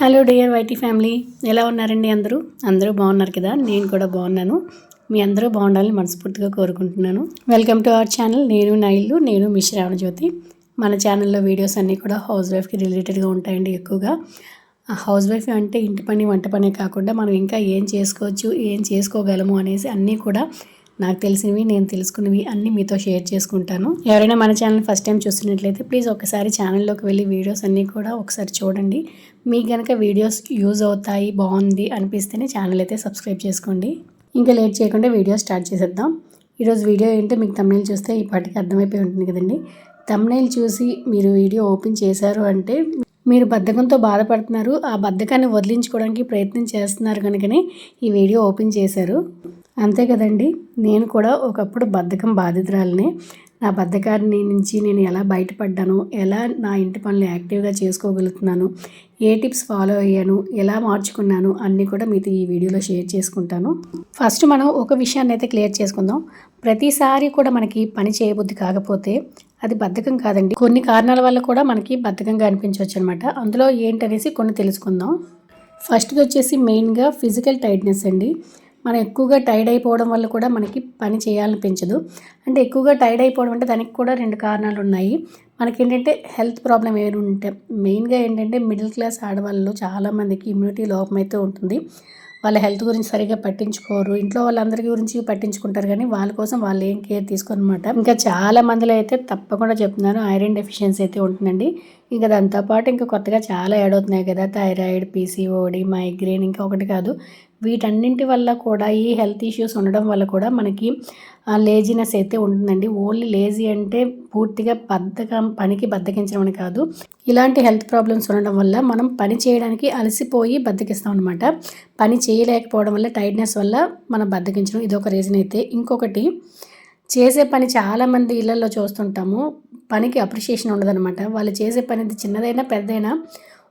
Hello dear YT family, ఎలా ఉన్నారండి? అందరూ బాగున్నారు కదా? నేను కూడా బాగున్నాను. మీ అందరూ బాగుండాలని మనస్ఫూర్తిగా కోరుకుంటున్నాను. Welcome to our channel. నేను మీ శ్రావణజ్యోతి. మన ఛానల్లో వీడియోస్ అన్నీ కూడా హౌస్ వైఫ్కి రిలేటెడ్గా ఉంటాయండి. ఎక్కువగా హౌస్ వైఫ్ అంటే ఇంటి పని వంట పనే కాకుండా మనం ఇంకా ఏం చేసుకోవచ్చు, ఏం చేసుకోగలము అనేసి అన్నీ కూడా నాకు తెలిసినవి, నేను తెలుసుకున్నవి అన్నీ మీతో షేర్ చేసుకుంటాను. ఎవరైనా మన ఛానల్ ఫస్ట్ టైం చూస్తున్నట్లయితే ప్లీజ్ ఒకసారి ఛానల్లోకి వెళ్ళి వీడియోస్ అన్నీ కూడా ఒకసారి చూడండి. మీకు కనుక వీడియోస్ యూజ్ అవుతాయి, బాగుంది అనిపిస్తేనే ఛానల్ అయితే సబ్స్క్రైబ్ చేసుకోండి. ఇంకా లేట్ చేయకుండా వీడియో స్టార్ట్ చేసేద్దాం. ఈరోజు వీడియో ఏంటో మీకు థంబ్నెయిల్ చూస్తే ఈ పాటికి అర్థమైపోయి ఉంటుంది కదండి. థంబ్నెయిల్ చూసి మీరు వీడియో ఓపెన్ చేశారు అంటే మీరు బద్ధకంతో బాధపడుతున్నారు, ఆ బద్ధకాన్ని వదిలించుకోవడానికి ప్రయత్నం చేస్తున్నారు కనుకనే ఈ వీడియో ఓపెన్ చేశారు. అంతే కదండి. నేను కూడా ఒకప్పుడు బద్ధకం బాధితురాలిని. నా బద్ధకాన్ని నుంచి నేను ఎలా బయటపడ్డాను, ఎలా నా ఇంటి పనులు యాక్టివ్గా చేసుకోగలుగుతున్నాను, ఏ టిప్స్ ఫాలో అయ్యాను, ఎలా మార్చుకున్నాను అన్నీ కూడా మీతో ఈ వీడియోలో షేర్ చేసుకుంటాను. ఫస్ట్ మనం ఒక విషయాన్ని అయితే క్లియర్ చేసుకుందాం. ప్రతిసారి కూడా మనకి పని చేయబుద్ధి కాకపోతే అది బద్ధకం కాదండి. కొన్ని కారణాల వల్ల కూడా మనకి బద్ధకంగా అనిపించవచ్చు అనమాట. అందులో ఏంటనేసి కొన్ని తెలుసుకుందాం. ఫస్ట్ది వచ్చేసి మెయిన్గా ఫిజికల్ టైర్డ్నెస్ అండి. మనం ఎక్కువగా టైర్డ్ అయిపోవడం వల్ల కూడా మనకి పని చేయాలనిపించదు. అంటే ఎక్కువగా టైర్డ్ అయిపోవడం అంటే దానికి కూడా 2 కారణాలు ఉన్నాయి. మనకేంటంటే హెల్త్ ప్రాబ్లం ఏమైనా ఉంటే, మెయిన్గా ఏంటంటే మిడిల్ క్లాస్ ఆడవాళ్ళు చాలామందికి ఇమ్యూనిటీ లోపం అయితే ఉంటుంది. వాళ్ళ హెల్త్ గురించి సరిగ్గా పట్టించుకోరు. ఇంట్లో వాళ్ళందరి గురించి పట్టించుకుంటారు కానీ వాళ్ళ కోసం వాళ్ళు ఏం కేర్ తీసుకోరనమాట. ఇంకా చాలా మందిలో అయితే తప్పకుండా చెప్తున్నాను, ఐరన్ డెఫిషియన్సీ అయితే ఉంటుందండి. ఇంకా దాంతోపాటు ఇంకా కొత్తగా చాలా యాడ్ అవుతున్నాయి కదా, థైరాయిడ్, పీసీఓడి, మైగ్రేన్, ఇంకా ఒకటి కాదు. వీటన్నింటి వల్ల కూడా ఈ హెల్త్ ఇష్యూస్ ఉండడం వల్ల కూడా మనకి లేజినెస్ అయితే ఉంటుందండి. ఓన్లీ లేజీ అంటే పూర్తిగా పనికి బద్దకించడం అని కాదు. ఇలాంటి హెల్త్ ప్రాబ్లమ్స్ ఉండడం వల్ల మనం పని చేయడానికి అలసిపోయి బద్దకిస్తాం అనమాట. పని చేయలేకపోవడం వల్ల, టైర్డ్నెస్ వల్ల మనం బద్దకించడం ఇదొక రీజన్ అయితే. ఇంకొకటి, చేసే పని చాలామంది ఇళ్లలో చూస్తుంటాము, పనికి అప్రిషియేషన్ ఉండదన్నమాట. వాళ్ళు చేసే పని చిన్నదైనా పెద్దదైనా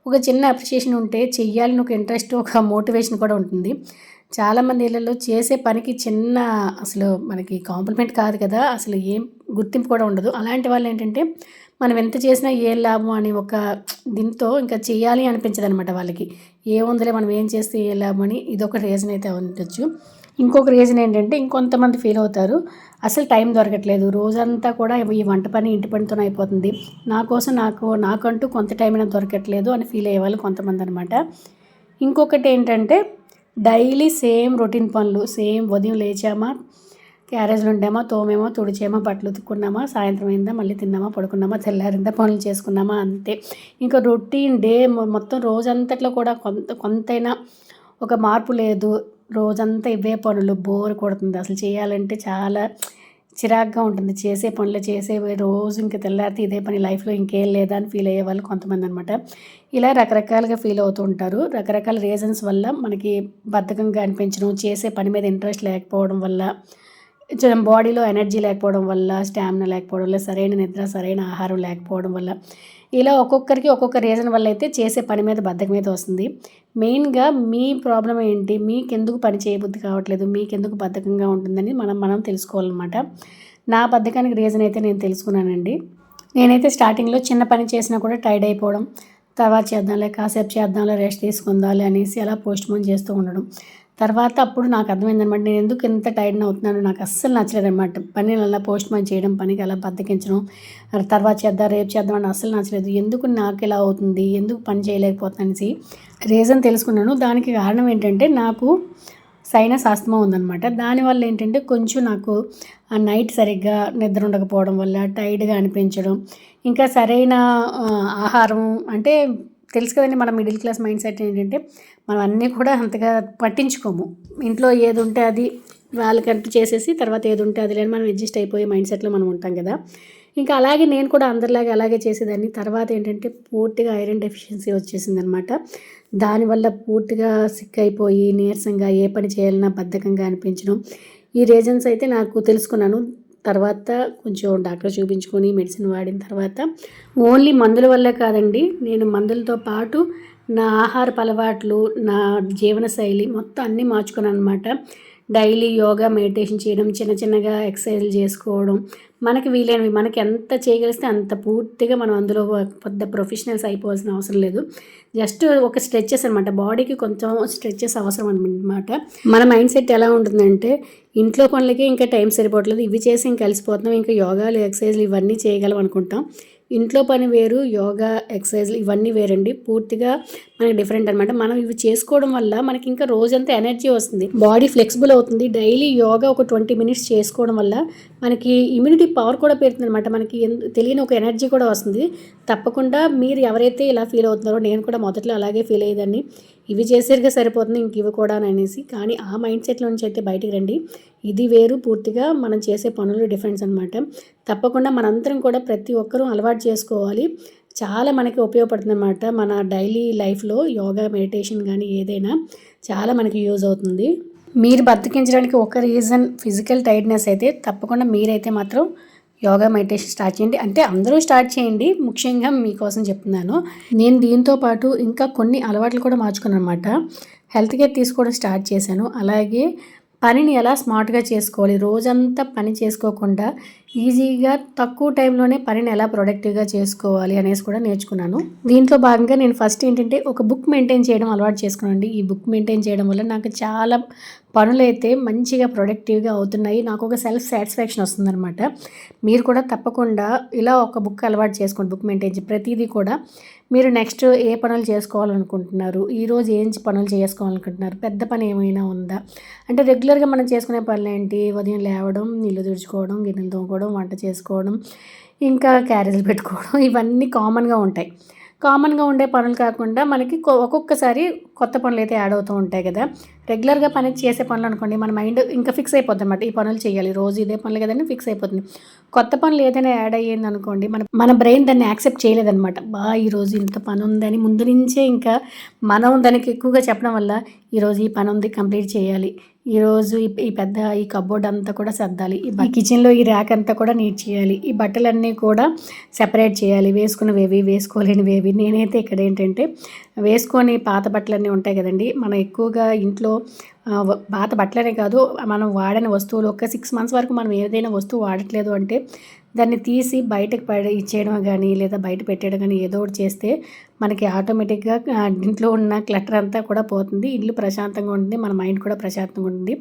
ఒక చిన్న అప్రిషియేషన్ ఉంటే చెయ్యాలని ఒక ఇంట్రెస్ట్, ఒక మోటివేషన్ కూడా ఉంటుంది. చాలామంది ఇళ్ళల్లో చేసే పనికి చిన్న అసలు మనకి కాంప్లిమెంట్ కాదు కదా, అసలు ఏం గుర్తింపు కూడా ఉండదు. అలాంటి వాళ్ళు ఏంటంటే మనం ఎంత చేసినా ఏం లాభం అని ఒక దీంతో ఇంకా చేయాలి అనిపించదు అనమాట వాళ్ళకి. ఏముందిలే మనం ఏం చేస్తే ఏం లాభం అని ఇదొక రీజన్ అయితే ఉండొచ్చు. ఇంకొక రీజన్ ఏంటంటే ఇంకొంతమంది ఫీల్ అవుతారు, అసలు టైం దొరకట్లేదు, రోజంతా కూడా ఈ వంట పని ఇంటి పనితోనే అయిపోతుంది, నా కోసం నాకంటూ కొంత టైం అయినా దొరకట్లేదు అని ఫీల్ అయ్యేవాళ్ళు కొంతమంది అనమాట. ఇంకొకటి ఏంటంటే డైలీ సేమ్ రొటీన్ పనులు, సేమ్ ఉదయం లేచామా, క్యారేజ్లు ఉండామా, తోమేమో, తుడిచేమో, బట్టలు ఉతుక్కున్నామా, సాయంత్రం అయిందా, మళ్ళీ తిన్నామా, పడుకున్నామా, తెల్లారిందా, పనులు చేసుకున్నామా, అంతే. ఇంకా రొటీన్ డే మొత్తం రోజంతట్లో కూడా కొంతైనా ఒక మార్పు లేదు. రోజంతా ఇవే పనులు, బోర్ కొడుతుంది. అసలు చేయాలంటే చాలా చిరాగ్గా ఉంటుంది. చేసే పనులు చేసేవి రోజు ఇంకా తెల్లారితే ఇదే పని, లైఫ్లో ఇంకేం లేదా అని ఫీల్ అయ్యే వాళ్ళు కొంతమంది అనమాట. ఇలా రకరకాలుగా ఫీల్ అవుతూ ఉంటారు. రకరకాల రీజన్స్ వల్ల మనకి బద్ధకంగా అనిపించడం, చేసే పని మీద ఇంట్రెస్ట్ లేకపోవడం వల్ల, బాడీలో ఎనర్జీ లేకపోవడం వల్ల, స్టామినా లేకపోవడం వల్ల, సరైన నిద్ర, సరైన ఆహారం లేకపోవడం వల్ల, ఇలా ఒక్కొక్కరికి ఒక్కొక్క రీజన్ వల్ల అయితే చేసే పని మీద బద్ధకం అయితే వస్తుంది. మెయిన్గా మీ ప్రాబ్లం ఏంటి, మీకెందుకు పని చేయబుద్ధి కావట్లేదు, మీకెందుకు బద్ధకంగా ఉంటుందని మనం తెలుసుకోవాలన్నమాట. నా బద్ధకానికి రీజన్ అయితే నేను తెలుసుకున్నానండి. నేనైతే స్టార్టింగ్లో చిన్న పని చేసినా కూడా టైర్డ్ అయిపోవడం, తర్వాత చేద్దాంలే, కాసేపు చేద్దాంలే, రెస్ట్ తీసుకుందాంలే అనేసి అలా పోస్ట్పోన్ చేస్తూ ఉండడం. తర్వాత అప్పుడు నాకు అర్థమైందనమాట, నేను ఎందుకు ఇంత టైర్డ్ అవుతున్నాను, నాకు అస్సలు నచ్చలేదన్నమాట. పనిని అలా పోస్ట్పోన్ చేయడం, పనికి అలా బద్దకించడం, తర్వాత చేద్దాం, రేపు చేద్దాం అని అస్సలు నచ్చలేదు. ఎందుకు నాకు ఇలా అవుతుంది, ఎందుకు పని చేయలేకపోతున్నాను అనేసి రీజన్ తెలుసుకున్నాను. దానికి కారణం ఏంటంటే నాకు సైనస్ ఆస్తమా ఉందన్నమాట. దానివల్ల ఏంటంటే కొంచెం నాకు నైట్ సరిగ్గా నిద్ర ఉండకపోవడం వల్ల టైర్డ్గా అనిపించడం, ఇంకా సరైన ఆహారం అంటే తెలుసు కదండి, మన మిడిల్ క్లాస్ మైండ్ సెట్ ఏంటంటే మనం అన్నీ కూడా అంతగా పట్టించుకోము. ఇంట్లో ఏది ఉంటే అది వాళ్ళకంటూ చేసేసి తర్వాత ఏది ఉంటే అది లేని మనం అడ్జస్ట్ అయిపోయే మైండ్ సెట్లో మనం ఉంటాం కదా. ఇంకా అలాగే నేను కూడా అందరిలాగే అలాగే చేసేదాన్ని. తర్వాత ఏంటంటే పూర్తిగా ఐరన్ డెఫిషియన్సీ వచ్చేసింది అనమాట. దానివల్ల పూర్తిగా సిక్ అయిపోయి నీరసంగా ఏ పని చేయాలన్నా బద్ధకంగా అనిపించడం, ఈ రీజన్స్ అయితే నాకు తెలుసుకున్నాను. తర్వాత కొంచెం డాక్టర్ చూపించుకొని మెడిసిన్ వాడిన తర్వాత, ఓన్లీ మందుల వల్లే కాదండి, నేను మందులతో పాటు నా ఆహారపు అలవాట్లు, నా జీవనశైలి మొత్తం అన్నీ మార్చుకున్నాను అనమాట. డైలీ యోగా మెడిటేషన్ చేయడం, చిన్న చిన్నగా ఎక్సర్సైజ్లు చేసుకోవడం, మనకి వీలైనవి మనకి ఎంత చేయగలిస్తే అంత పూర్తిగా మనం అందులో పెద్ద ప్రొఫెషనల్స్ అయిపోవాల్సిన అవసరం లేదు. జస్ట్ ఒక స్ట్రెచెస్ అనమాట, బాడీకి కొంచెం స్ట్రెచెస్ అవసరం అనమాట. మన మైండ్ సెట్ ఎలా ఉంటుందంటే ఇంట్లో పనులకి ఇంకా టైం సరిపోవట్లేదు, ఇవి చేసి ఇంకా కలిసిపోతున్నాం, ఇంకా యోగాలు ఎక్సర్సైజ్లు ఇవన్నీ చేయగలం అనుకుంటాం. ఇంట్లో పని వేరు, యోగా ఎక్సర్సైజ్లు ఇవన్నీ వేరండి. పూర్తిగా మనకి డిఫరెంట్ అనమాట. మనం ఇవి చేసుకోవడం వల్ల మనకి ఇంకా రోజంతా ఎనర్జీ వస్తుంది, బాడీ ఫ్లెక్సిబుల్ అవుతుంది. డైలీ యోగా ఒక 20 మినిట్స్ చేసుకోవడం వల్ల మనకి ఇమ్యూనిటీ పవర్ కూడా పెరుగుతుంది అనమాట. మనకి తెలియని ఒక ఎనర్జీ కూడా వస్తుంది. తప్పకుండా మీరు ఎవరైతే ఇలా ఫీల్ అవుతున్నారో, నేను కూడా మొదట్లో అలాగే ఫీల్ అయ్యేదాన్ని, ఇవి చేసేరుగా సరిపోతుంది ఇంక ఇవి కూడా అనేసి. కానీ ఆ మైండ్ సెట్లో నుంచి అయితే బయటికి రండి. ఇది వేరు, పూర్తిగా మనం చేసే పనులు డిఫరెన్స్ అనమాట. తప్పకుండా మనందరం కూడా ప్రతి ఒక్కరూ అలవాటు చేసుకోవాలి. చాలా మనకి ఉపయోగపడుతుంది అనమాట. మన డైలీ లైఫ్లో యోగా మెడిటేషన్ కానీ ఏదైనా చాలా మనకి యూజ్ అవుతుంది. మీరు బతికించడానికి ఒక రీజన్ ఫిజికల్ టైర్డ్నెస్ అయితే తప్పకుండా మీరైతే మాత్రం యోగా మెడిటేషన్ స్టార్ట్ చేయండి. అంటే అందరూ స్టార్ట్ చేయండి, ముఖ్యంగా మీకోసం చెప్తున్నాను. నేను దీంతో పాటు ఇంకా కొన్ని అలవాట్లు కూడా మార్చుకున్నాను అనమాట. హెల్త్ కేర్ తీసుకోవడం స్టార్ట్ చేశాను. అలాగే పనిని ఎలా స్మార్ట్గా చేసుకోవాలి, రోజంతా పని చేసుకోకుండా ఈజీగా తక్కువ టైంలోనే పనిని ఎలా ప్రొడక్టివ్గా చేసుకోవాలి అనేసి కూడా నేర్చుకున్నాను. దీంట్లో భాగంగా నేను ఫస్ట్ ఏంటంటే ఒక బుక్ మెయింటైన్ చేయడం అలవాటు చేసుకున్నానండి. ఈ బుక్ మెయింటైన్ చేయడం వల్ల నాకు చాలా పనులైతే మంచిగా ప్రొడక్టివ్గా అవుతున్నాయి. నాకు ఒక సెల్ఫ్ సాటిస్ఫాక్షన్ వస్తుందన్నమాట. మీరు కూడా తప్పకుండా ఇలా ఒక బుక్ అలవాటు చేసుకోండి. బుక్ మెయింటైన్ ప్రతిదీ కూడా మీరు నెక్స్ట్ ఏ పనులు చేసుకోవాలనుకుంటున్నారు, ఈరోజు ఏం పనులు చేసుకోవాలనుకుంటున్నారు, పెద్ద పని ఏమైనా ఉందా, అంటే రెగ్యులర్గా మనం చేసుకునే పనులు ఏంటి, ఉదయం లేవడం, ఇల్లు తుడుచుకోవడం, గిన్నెలు తోముకోవడం, వంట చేసుకోవడం, ఇంకా క్యారేజీలు పెట్టుకోవడం, ఇవన్నీ కామన్గా ఉంటాయి. కామన్గా ఉండే పనులు కాకుండా మనకి ఒక్కొక్కసారి కొత్త పనులు అయితే యాడ్ అవుతూ ఉంటాయి కదా. రెగ్యులర్గా పని చేసే పనులు అనుకోండి, మన మైండ్ ఇంకా ఫిక్స్ అయిపోద్ది అనమాట, ఈ పనులు చేయాలి, రోజు ఇదే పనులు కదండి ఫిక్స్ అయిపోతుంది. కొత్త పనులు ఏదైనా యాడ్ అయ్యింది అనుకోండి, మన బ్రెయిన్ దాన్ని యాక్సెప్ట్ చేయలేదన్నమాట. ఈరోజు ఇంత పని ఉందని ముందు నుంచే ఇంకా మనం దానికి ఎక్కువగా చెప్పడం వల్ల ఈరోజు ఈ పని ఉంది, కంప్లీట్ చేయాలి, ఈరోజు ఈ కబోర్డ్ అంతా కూడా సర్దాలి, ఈ కిచెన్లో ఈ ర్యాక్ అంతా కూడా నీట్ చేయాలి, ఈ బట్టలన్నీ కూడా సెపరేట్ చేయాలి, వేసుకున్నవేవి వేసుకోలేనివేవి. నేనైతే ఇక్కడ ఏంటంటే వేసుకొని పాత బట్టలన్నీ ఉంటాయి కదండి, మనం ఎక్కువగా ఇంట్లో పాత బట్టలనే కాదు, మనం వాడని వస్తువులు ఒక 6 months వరకు మనం ఏదైనా వస్తువు వాడట్లేదు అంటే దాన్ని తీసి బయటకు ఇచ్చేయడం కానీ లేదా బయట పెట్టేయడం కానీ ఏదో ఒకటి చేస్తే మనకి ఆటోమేటిక్గా ఇంట్లో ఉన్న క్లటర్ అంతా కూడా పోతుంది, ఇల్లు ప్రశాంతంగా ఉంటుంది, మన మైండ్ కూడా ప్రశాంతంగా ఉంటుంది.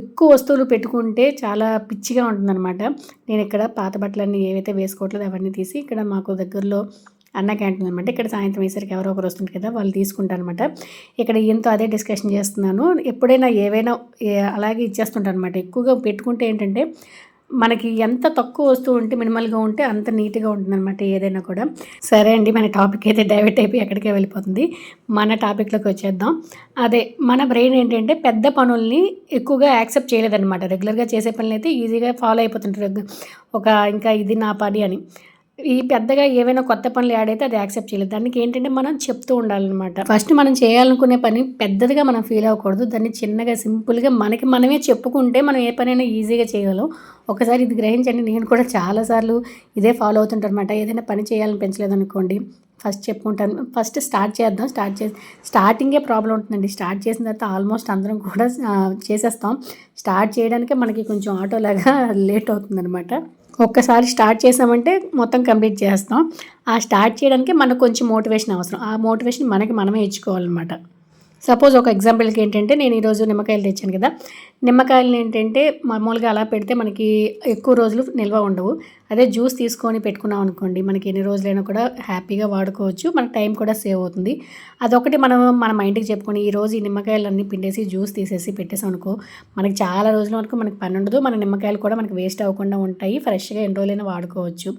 ఎక్కువ వస్తువులు పెట్టుకుంటే చాలా పిచ్చిగా ఉంటుందన్నమాట. నేను ఇక్కడ పాత బట్టలన్నీ ఏవైతే వేసుకోవట్లేదు అవన్నీ తీసి, ఇక్కడ మాకు దగ్గరలో అన్న క్యాంటీన్ అనమాట, ఇక్కడ సాయంత్రం వేసరికి ఎవరో ఒకరు వస్తుంటారు కదా, వాళ్ళు తీసుకుంటారు అనమాట. ఇక్కడ ఈయనతో అదే డిస్కషన్ చేస్తున్నాను. ఎప్పుడైనా ఏవైనా అలాగే ఇచ్చేస్తుంటాను అనమాట. ఎక్కువగా పెట్టుకుంటే ఏంటంటే మనకి ఎంత తక్కువ వస్తువు ఉంటే మినిమల్గా ఉంటే అంత నీట్గా ఉంటుందన్నమాట ఏదైనా కూడా. సరే అండి, మన టాపిక్ అయితే డైవర్ట్ అయిపోయి ఎక్కడికే వెళ్ళిపోతుంది. మన టాపిక్లోకి వచ్చేద్దాం. అదే మన బ్రెయిన్ ఏంటంటే పెద్ద పనుల్ని ఎక్కువగా యాక్సెప్ట్ చేయలేదన్నమాట. రెగ్యులర్గా చేసే పనులు అయితే ఈజీగా ఫాలో అయిపోతుంటారు, ఇంకా ఇది నా పని అని. ఈ పెద్దగా ఏవైనా కొత్త పనులు యాడ్ అయితే అది యాక్సెప్ట్ చేయలేదు. దానికి ఏంటంటే మనం చెప్తూ ఉండాలన్నమాట. ఫస్ట్ మనం చేయాలనుకునే పని పెద్దదిగా మనం ఫీల్ అవ్వకూడదు, దాన్ని చిన్నగా సింపుల్గా మనకి మనమే చెప్పుకుంటే మనం ఏ పనైనా ఈజీగా చేయగలం. ఒకసారి ఇది గ్రహించండి. నేను కూడా చాలాసార్లు ఇదే ఫాలో అవుతుంటాను అనమాట. ఏదైనా పని చేయాలనిపించలేదు అనుకోండి, ఫస్ట్ చెప్పుకుంటాను, ఫస్ట్ స్టార్ట్ చేద్దాం, స్టార్టింగే ప్రాబ్లం ఉంటుందండి. స్టార్ట్ చేసిన తర్వాత ఆల్మోస్ట్ అందరం కూడా చేసేస్తాం. స్టార్ట్ చేయడానికే మనకి కొంచెం ఆటోలాగా లేట్ అవుతుందన్నమాట. ఒక్కసారి స్టార్ట్ చేసామంటే మొత్తం కంప్లీట్ చేస్తాం. ఆ స్టార్ట్ చేయడానికి మనకు కొంచెం మోటివేషన్ అవసరం. ఆ మోటివేషన్ మనమే ఇచ్చుకోవాలన్నమాట. సపోజ్ ఒక ఎగ్జాంపుల్కి ఏంటంటే నేను ఈరోజు నిమ్మకాయలు తెచ్చాను కదా, నిమ్మకాయలు ఏంటంటే మామూలుగా అలా పెడితే మనకి ఎక్కువ రోజులు నిల్వ ఉండవు. అదే జ్యూస్ తీసుకొని పెట్టుకున్నాం అనుకోండి, మనకి ఎన్ని రోజులైనా కూడా హ్యాపీగా వాడుకోవచ్చు, మన టైం కూడా సేవ్ అవుతుంది. అదొకటి మనం మన మైండ్కి చెప్పుకొని ఈరోజు ఈ నిమ్మకాయలన్నీ పిండేసి జ్యూస్ తీసేసి పెట్టేసాం అనుకో, మనకి చాలా రోజుల వరకు మనకి పని ఉండదు, మన నిమ్మకాయలు కూడా మనకి వేస్ట్ అవ్వకుండా ఉంటాయి, ఫ్రెష్గా ఎన్ని రోజులైనా వాడుకోవచ్చు.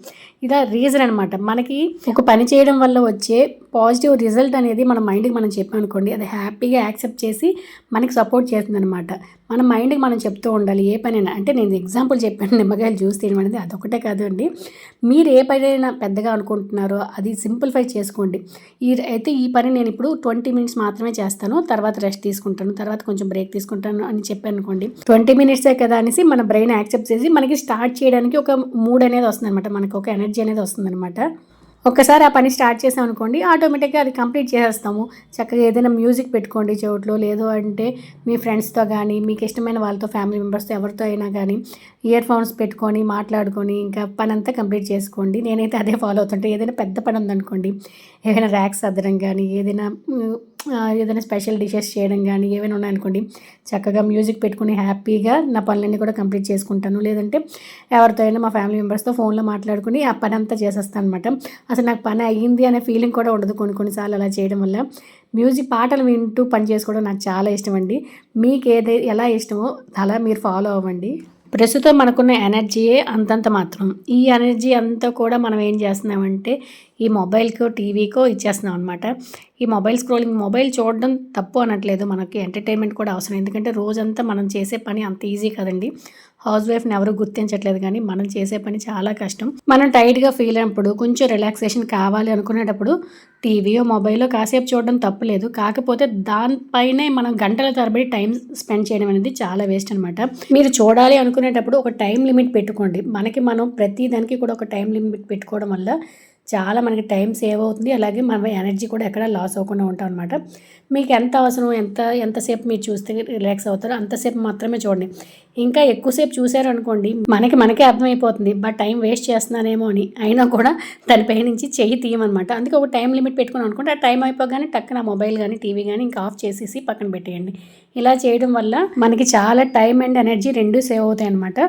ఇలా రీజన్ అనమాట. మనకి ఒక పని చేయడం వల్ల వచ్చే పాజిటివ్ రిజల్ట్ అనేది మన మైండ్కి మనం చెప్పామనుకోండి, అది హ్యాపీగా యాక్సెప్ట్ చేసి మనకి సపోర్ట్ చేస్తుంది అనమాట. మన మైండ్కి మనం చెప్తూ ఉండాలి ఏ పనైనా. అంటే నేను ఎగ్జాంపుల్ చెప్పాను, నిమ్మకాయలు జ్యూస్ తీయడం అనేది అదొకటే కాదు అండి. మీరు ఏ పనైనా పెద్దగా అనుకుంటున్నారో అది సింప్లిఫై చేసుకోండి. ఈ పని నేను ఇప్పుడు 20 minutes మాత్రమే చేస్తాను, తర్వాత రెస్ట్ తీసుకుంటాను, తర్వాత కొంచెం బ్రేక్ తీసుకుంటాను అని చెప్పాను అనుకోండి, 20 minutes కదా అనేసి మన బ్రెయిన్ యాక్సెప్ట్ చేసి మనకి స్టార్ట్ చేయడానికి ఒక మూడ్ అనేది వస్తుంది అనమాట, మనకు ఒక ఎనర్జీ అనేది వస్తుంది అనమాట. ఒక్కసారి ఆ పని స్టార్ట్ చేసాం అనుకోండి, ఆటోమేటిక్గా అది కంప్లీట్ చేసేస్తాము. చక్కగా ఏదైనా మ్యూజిక్ పెట్టుకోండి చెవుట్లో, లేదు అంటే మీ ఫ్రెండ్స్తో కానీ, మీకు ఇష్టమైన వాళ్ళతో, ఫ్యామిలీ మెంబర్స్తో ఎవరితో అయినా కానీ ఇయర్ ఫోన్స్ పెట్టుకొని మాట్లాడుకొని ఇంకా పని అంతా కంప్లీట్ చేసుకోండి. నేనైతే అదే ఫాలో అవుతుంటే, ఏదైనా పెద్ద పని ఉందనుకోండి, ఏదైనా ర్యాక్స్ సర్దడం కానీ, ఏదైనా స్పెషల్ డిషెస్ చేయడం కానీ ఏమైనా ఉన్నాయనుకోండి, చక్కగా మ్యూజిక్ పెట్టుకుని హ్యాపీగా నా పనులన్నీ కూడా కంప్లీట్ చేసుకుంటాను. లేదంటే ఎవరితో అయినా మా ఫ్యామిలీ మెంబర్స్తో ఫోన్లో మాట్లాడుకుని ఆ పని అంతా చేసేస్తాను అనమాట. అసలు నాకు పని అయ్యింది అనే ఫీలింగ్ కూడా ఉండదు కొన్నిసార్లు అలా చేయడం వల్ల. మ్యూజిక్ పాటలు వింటూ పని చేసుకోవడం నాకు చాలా ఇష్టం అండి. మీకు ఎలా ఇష్టమో అలా మీరు ఫాలో అవ్వండి. ప్రస్తుతం మనకున్న ఎనర్జీయే అంతంత మాత్రం. ఈ ఎనర్జీ అంతా కూడా మనం ఏం చేస్తున్నామంటే ఈ మొబైల్‌కో, టీవీకో ఇచ్చేస్తున్నాం అనమాట. ఈ మొబైల్ చూడడం తప్పు అనట్లేదు. మనకి ఎంటర్‌టైన్‌మెంట్ కూడా అవసరం. ఎందుకంటే రోజంతా మనం చేసే పని అంత ఈజీ కాదండి. హౌస్ వైఫ్‌ని ఎవరు గుర్తించట్లేదు కానీ మనం చేసే పని చాలా కష్టం. మనం టైర్డ్‌గా ఫీల్ అయినప్పుడు, కొంచెం రిలాక్సేషన్ కావాలి అనుకునేటప్పుడు టీవీయో, మొబైలో కాసేపు చూడడం తప్పులేదు. కాకపోతే దానిపైనే మనం గంటల తరబడి టైం స్పెండ్ చేయడం అనేది చాలా వేస్ట్ అనమాట. మీరు చూడాలి అనుకునేటప్పుడు ఒక టైం లిమిట్ పెట్టుకోండి. మనం ప్రతి దానికి కూడా ఒక టైం లిమిట్ పెట్టుకోవడం వల్ల చాలా మనకి టైం సేవ్ అవుతుంది. అలాగే మన ఎనర్జీ కూడా ఎక్కడ లాస్ అవ్వకుండా ఉంటాం అనమాట. మీకు ఎంత అవసరం, ఎంతసేపు మీరు చూస్తే రిలాక్స్ అవుతారో అంతసేపు మాత్రమే చూడండి. ఇంకా ఎక్కువసేపు చూసారనుకోండి, మనకే అర్థమైపోతుంది టైం వేస్ట్ చేస్తున్నానేమో అని. అయినా కూడా దానిపై నుంచి చెయ్యి తీయమనమాట. అందుకే ఒక టైం లిమిట్ పెట్టుకుని అనుకుంటే ఆ టైం అయిపోగానే టక్కున మొబైల్ కానీ, టీవీ కానీ ఇంకా ఆఫ్ చేసేసి పక్కన పెట్టేయండి. ఇలా చేయడం వల్ల మనకి చాలా టైం అండ్ ఎనర్జీ రెండూ సేవ్ అవుతాయి అనమాట.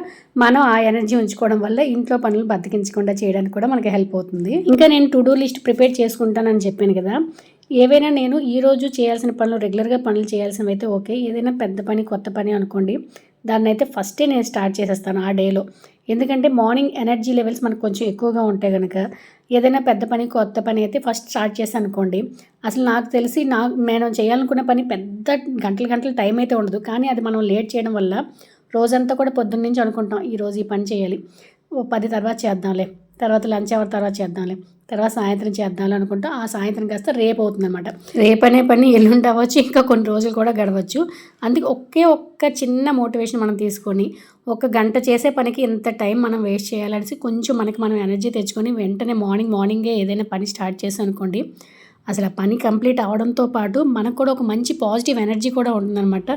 మనం ఆ ఎనర్జీ ఉంచుకోవడం వల్ల ఇంట్లో పనులు బద్దకించకుండా చేయడానికి కూడా మనకి హెల్ప్ అవుతుంది. ఇంకా నేను టు డూ లిస్ట్ ప్రిపేర్ చేసుకుంటానని చెప్పాను కదా. ఏవైనా నేను ఈరోజు చేయాల్సిన పనులు, రెగ్యులర్గా పనులు చేయాల్సినవి అయితే ఓకే. ఏదైనా పెద్ద పని, కొత్త పని అనుకోండి, దాన్నైతే ఫస్టే నేను స్టార్ట్ చేసేస్తాను ఆ డేలో. ఎందుకంటే మార్నింగ్ ఎనర్జీ లెవెల్స్ మనకు కొంచెం ఎక్కువగా ఉంటాయి కనుక ఏదైనా పెద్ద పని, కొత్త పని అయితే ఫస్ట్ స్టార్ట్ చేశాను అనుకోండి, అసలు నాకు తెలిసి నేను చేయాలనుకున్న పని పెద్ద గంటలు టైం అయితే ఉండదు. కానీ అది మనం లేట్ చేయడం వల్ల రోజంతా కూడా పొద్దున్న నుంచి అనుకుంటాం ఈరోజు ఈ పని చేయాలి, 10 తర్వాత చేద్దాంలే, తర్వాత లంచ్ అవర్ తర్వాత చేద్దాంలే, తర్వాత సాయంత్రం చేద్దాం అనుకుంటా ఆ సాయంత్రం కాస్త రేపు అవుతుందన్నమాట. రేపు అనే పని ఎల్లుండి అవ్వచ్చు, ఇంకా కొన్ని రోజులు కూడా గడవచ్చు. అందుకే ఒక్క చిన్న మోటివేషన్ మనం తీసుకొని ఒక గంట చేసే పనికి ఇంత టైం మనం వేస్ట్ చేయాలనేసి కొంచెం మనకి మనం ఎనర్జీ తెచ్చుకొని వెంటనే మార్నింగే ఏదైనా పని స్టార్ట్ చేసాం అనుకోండి, అసలు ఆ పని కంప్లీట్ అవ్వడంతో పాటు మనకు కూడా ఒక మంచి పాజిటివ్ ఎనర్జీ కూడా ఉంటుందన్నమాట.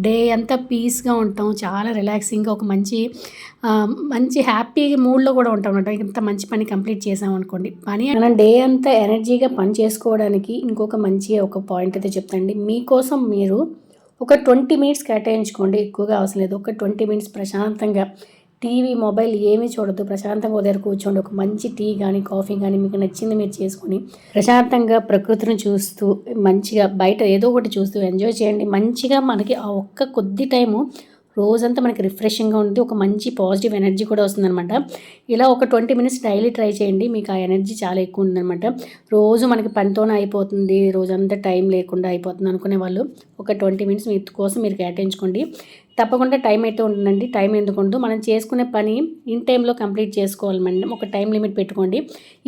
డే అంతా పీస్గా ఉంటాం, చాలా రిలాక్సింగ్గా ఒక మంచి హ్యాపీ మూడ్లో కూడా ఉంటాం అనమాట. ఇంత మంచి పని కంప్లీట్ చేసాం అనుకోండి. మనం డే అంతా ఎనర్జీగా పని చేసుకోవడానికి ఇంకొక మంచి ఒక పాయింట్ అయితే చెప్తాండి. మీకోసం మీరు ఒక 20 మినిట్స్ కేటాయించుకోండి. ఎక్కువగా అవసరం లేదు. ఒక 20 మినిట్స్ ప్రశాంతంగా టీవీ, మొబైల్ ఏమీ చూడొద్దు. ప్రశాంతంగా ఉదయం కూర్చోండి. ఒక మంచి టీ కానీ, కాఫీ కానీ మీకు నచ్చింది మీరు చేసుకొని ప్రశాంతంగా ప్రకృతిని చూస్తూ, మంచిగా బయట ఏదో ఒకటి చూస్తూ ఎంజాయ్ చేయండి. మంచిగా మనకి ఆ ఒక్క కొద్ది టైము రోజంతా మనకి రిఫ్రెషింగ్గా ఉంది. ఒక మంచి పాజిటివ్ ఎనర్జీ కూడా వస్తుందనమాట. ఇలా ఒక 20 మినిట్స్ డైలీ ట్రై చేయండి. మీకు ఆ ఎనర్జీ చాలా ఎక్కువ ఉందనమాట. రోజు మనకి పనితోనే అయిపోతుంది, రోజంతా టైం లేకుండా అయిపోతుంది అనుకునే వాళ్ళు ఒక 20 మినిట్స్ మీ కోసం మీరు కేటాయించుకోండి. తప్పకుండా టైం అయితే ఉంటుందండి. టైం ఎందుకుంటూ మనం చేసుకునే పని ఇన్ టైంలో కంప్లీట్ చేసుకోవాలండి. ఒక టైం లిమిట్ పెట్టుకోండి.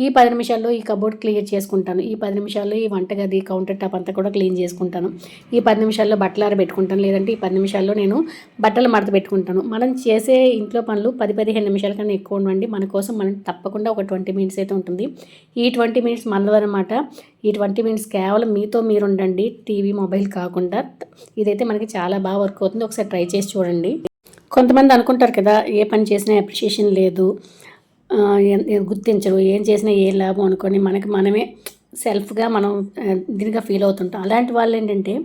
ఈ 10 నిమిషాల్లో ఈ కబోర్డ్ క్లియర్ చేసుకుంటాను, ఈ 10 నిమిషాల్లో ఈ వంటగది కౌంటర్ టాప్ అంతా కూడా క్లీన్ చేసుకుంటాను, ఈ 10 నిమిషాల్లో బట్టలు ఆరబెట్టుకుంటాను, లేదంటే ఈ 10 నిమిషాల్లో నేను బట్టలు మడత పెట్టుకుంటాను. మనం చేసే ఇంట్లో పనులు 10-15 నిమిషాల కన్నా ఎక్కువ ఉండండి. మన కోసం మనం తప్పకుండా ఒక 20 మినిట్స్ అయితే ఉంటుంది. ఈ 20 మినిట్స్ మనదనమాట. ఈ 20 మినిట్స్ కేవలం మీతో మీరు ఉండండి, టీవీ, మొబైల్ కాకుండా. ఇదైతే మనకి చాలా బాగా వర్క్ అవుతుంది. ఒకసారి ట్రై చేసి చూడండి. కొంతమంది అనుకుంటారు కదా, ఏ పని చేసినా అప్రిషియేషన్ లేదు, గుర్తించరు, ఏం చేసినా ఏ లాభం అనుకొని మనమే సెల్ఫ్గా మనం దీనిగా ఫీల్ అవుతుంటాం. అలాంటి వాళ్ళు ఏంటంటే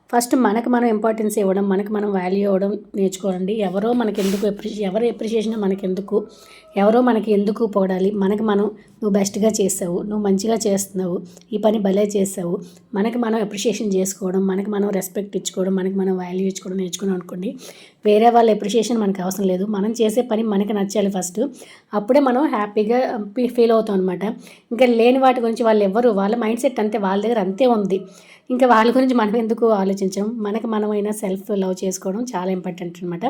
ఫస్ట్ మనకు మనం ఇంపార్టెన్స్ ఇవ్వడం, మనకు మనం వాల్యూ ఇవ్వడం నేర్చుకోవాలండి. ఎవరో మనకెందుకు ఎవరి అప్రిషియేషన్ మనకెందుకు, ఎవరో మనకి ఎందుకు పొగడాలి. మనకు మనం నువ్వు బెస్ట్గా చేసావు, నువ్వు మంచిగా చేస్తున్నావు, ఈ పని భలే చేసావు, మనకి మనం అప్రిషియేషన్ చేసుకోవడం, మనకి మనం రెస్పెక్ట్ ఇచ్చుకోవడం, మనకి మనం వాల్యూ ఇచ్చుకోవడం నేర్చుకున్నాం అనుకోండి, వేరే వాళ్ళ అప్రిషియేషన్ మనకు అవసరం లేదు. మనం చేసే పని మనకి నచ్చాలి ఫస్ట్. అప్పుడే మనం హ్యాపీగా ఫీల్ అవుతాం అనమాట. ఇంకా లేని వాటి గురించి వాళ్ళ మైండ్ సెట్ అంతే, వాళ్ళ దగ్గర అంతే ఉంది. ఇంకా వాళ్ళ గురించి మనం ఎందుకు ఆలోచించాం. మనమైనా సెల్ఫ్ లవ్ చేసుకోవడం చాలా ఇంపార్టెంట్ అనమాట.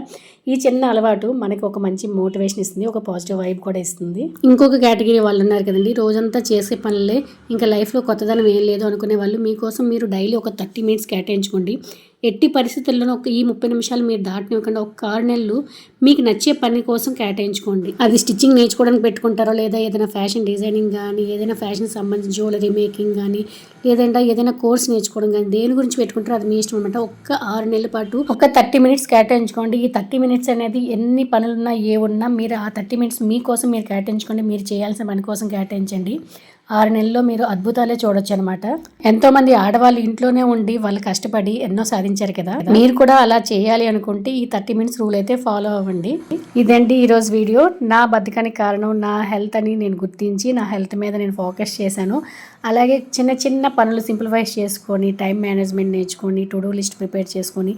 ఈ చిన్న అలవాటు మనకి ఒక మంచి మోటివేషన్ ఇస్తుంది, ఒక పాజిటివ్ వైబ్ కూడా ఇస్తుంది. ఇంకొక కేటగిరీ వాళ్ళు ఉన్నారు కదండి, రోజంతా చేసే పనులే ఇంకా లైఫ్లో కొత్తదనం ఏం లేదు అనుకునే వాళ్ళు, మీకోసం మీరు డైలీ ఒక 30 మినిట్స్ కేటాయించుకోండి. ఎట్టి పరిస్థితుల్లోనూ ఈ 30 నిమిషాలు మీరు దాటనివ్వకుండా ఒక 6 నెలలు మీకు నచ్చే పని కోసం కేటాయించుకోండి. అది స్టిచ్చింగ్ నేర్చుకోవడానికి పెట్టుకుంటారో, లేదా ఏదైనా ఫ్యాషన్ డిజైనింగ్ కానీ, ఏదైనా ఫ్యాషన్ సంబంధించి జ్యువెలరీ మేకింగ్ కానీ, లేదంటే ఏదైనా కోర్స్ నేర్చుకోవడం కానీ, దేని గురించి పెట్టుకుంటారో అది మీ ఇష్టం అనమాట. ఒక్క 6 నెలల పాటు ఒక 30 మినిట్స్ కేటాయించుకోండి. ఈ 30 మినిట్స్ అనేది ఎన్ని పనులున్నా ఉన్నా మీరు ఆ 30 మినిట్స్ మీకోసం మీరు కేటాయించుకోండి. మీరు చేయాల్సిన పని కోసం కేటాయించండి. 6 నెలల్లో మీరు అద్భుతాలే చూడొచ్చు అనమాట. ఎంతో మంది ఆడవాళ్ళు ఇంట్లోనే ఉండి వాళ్ళు కష్టపడి ఎన్నో సాధించారు కదా. మీరు కూడా అలా చేయాలి అనుకుంటే ఈ 30 మినిట్స్ రూల్ అయితే ఫాలో అవ్వండి. ఇదండి ఈరోజు వీడియో. నా బద్ధకానికి కారణం నా హెల్త్ అని నేను గుర్తించి నా హెల్త్ మీద నేను ఫోకస్ చేశాను. అలాగే చిన్న చిన్న పనులు సింప్లిఫై చేసుకొని, టైం మేనేజ్మెంట్ నేర్చుకొని, టు డూ లిస్ట్ ప్రిపేర్ చేసుకొని,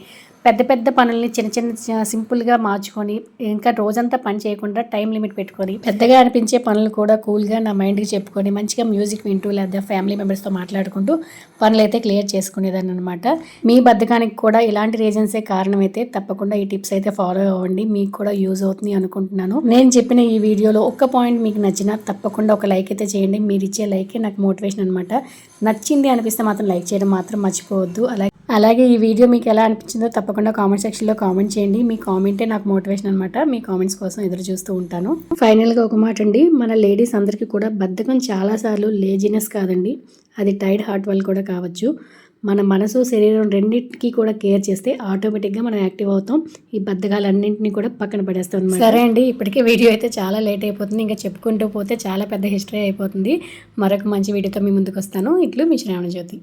పెద్ద పెద్ద పనుల్ని చిన్న చిన్న సింపుల్గా మార్చుకొని, ఇంకా రోజంతా పని చేయకుండా టైం లిమిట్ పెట్టుకొని, పెద్దగా అనిపించే పనులు కూడా కూల్గా నా మైండ్కి చెప్పుకొని, మంచిగా మ్యూజిక్ వింటూ లేదా ఫ్యామిలీ మెంబర్స్తో మాట్లాడుకుంటూ పనులు అయితే క్లియర్ చేసుకునేదాన్ని అనమాట. మీ బద్ధకానికి కూడా ఇలాంటి రీజన్సే కారణమైతే తప్పకుండా ఈ టిప్స్ అయితే ఫాలో అవ్వండి. మీకు కూడా యూజ్ అవుతుంది అనుకుంటున్నాను. నేను చెప్పిన ఈ వీడియోలో ఒక్క పాయింట్ మీకు నచ్చినా తప్పకుండా ఒక లైక్ అయితే చేయండి. మీరు ఇచ్చే లైకే నాకు మోటివేషన్ అనమాట. నచ్చింది అనిపిస్తే మాత్రం లైక్ చేయడం మాత్రం మర్చిపోవద్దు. అలాగే ఈ వీడియో మీకు ఎలా అనిపించిందో తప్పకుండా కామెంట్ సెక్షన్లో కామెంట్ చేయండి. మీ కామెంటే నాకు మోటివేషన్ అనమాట. మీ కామెంట్స్ కోసం ఎదురు చూస్తూ ఉంటాను. ఫైనల్గా ఒక మాట అండి, మన లేడీస్ అందరికీ కూడా బద్ధకం చాలాసార్లు లేజినెస్ కాదండి, అది టైర్డ్ హార్ట్ వల్ల కూడా కావచ్చు. మన మనసు శరీరం రెండింటికి కూడా కేర్ చేస్తే ఆటోమేటిక్గా మనం యాక్టివ్ అవుతాం. ఈ బద్ధకాలన్నింటినీ కూడా పక్కన పడేస్తాం. సరే అండి, ఇప్పటికే వీడియో అయితే చాలా లేట్ అయిపోతుంది. ఇంకా చెప్పుకుంటూ పోతే చాలా పెద్ద హిస్టరీ అయిపోతుంది. మరొక మంచి వీడియోతో మీ ముందుకు వస్తాను. ఇట్లు మీ శ్రావణ జ్యోతి.